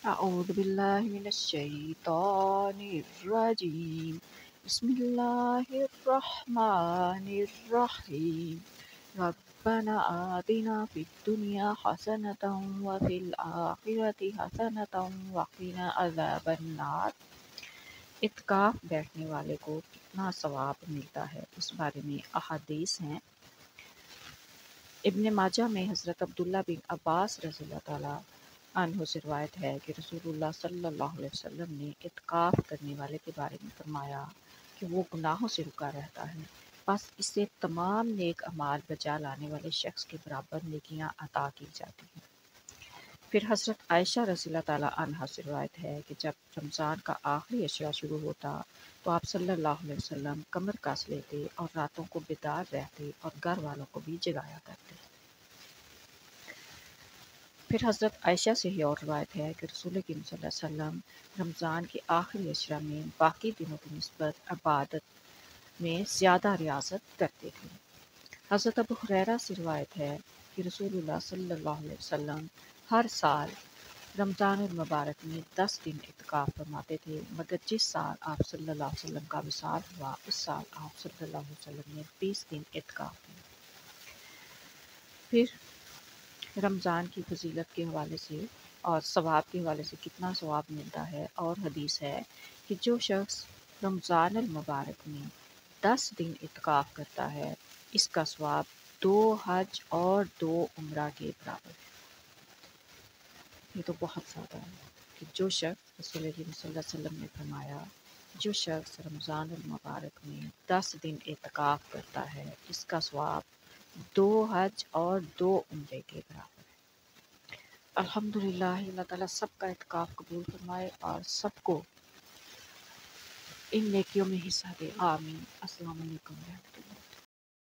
أعوذ بالله من الشيطان الرجيم بسم الله الرحمن الرحيم ربنا آتنا في الدنيا حسنة وفي الآخرة حسنة وقنا عذاب النار۔ اعتکاف بیٹھنے والے کو کتنا ثواب ملتا ہے، اس بارے میں احادیث ہیں۔ ابن ماجہ میں حضرت عبداللہ بن عباس رضی اللہ تعالیٰ عنہ سے روایت ہے کہ رسول اللہ صلی اللہ علیہ وسلم نے اعتکاف کرنے والے کے بارے میں فرمایا کہ وہ گناہوں سے رکا رہتا ہے، بس اسے تمام نیک اعمال بجا لانے والے شخص کے برابر نیکیاں عطا کی جاتی ہیں۔ پھر حضرت عائشہ رضی اللہ تعالیٰ عنہا سے روایت ہے کہ جب رمضان کا آخری عشرہ شروع ہوتا تو آپ صلی اللہ علیہ وسلم کمر کس لیتے اور راتوں کو بیدار رہتے اور گھر والوں کو بھی جگایا کرتے۔ پھر حضرت عائشہ سے ہی اور روایت ہے کہ رسول کریم صلی اللہ علیہ وسلم رمضان کے آخری عشرہ میں باقی دنوں کی نسبت عبادت میں زیادہ ریاضت کرتے تھے۔ حضرت ابو ہریرہ سے روایت ہے کہ رسول اللہ صلی اللہ علیہ وسلم ہر سال رمضان المبارک میں 10 دن اعتکاف فرماتے تھے، مگر جس سال آپ صلی اللہ علیہ وسلم کا وصال ہوا اس سال آپ صلی اللہ علیہ وسلم نے 20 دن اعتکاف کیا۔ پھر رمضان کی فضیلت کے حوالے سے اور ثواب کے حوالے سے کتنا ثواب ملتا ہے، اور حدیث ہے کہ جو شخص رمضان المبارک میں 10 دن اعتکاف کرتا ہے اس کا ثواب 2 حج اور 2 عمرہ کے برابر ہے۔ یہ تو بہت زیادہ ہے کہ جو شخص رسول کریم صلی اللہ علیہ وسلم نے فرمایا جو شخص رمضان المبارک میں 10 دن اعتکاف کرتا ہے اس کا ثواب 2 حج اور 2 عمرے کے برابر ہے۔ الحمدللہ، اللہ تعالیٰ سب کا اعتکاف قبول فرمائے اور سب کو ان نیکیوں میں حصہ دے، آمین۔ السلام علیکم ورحمۃ اللہ۔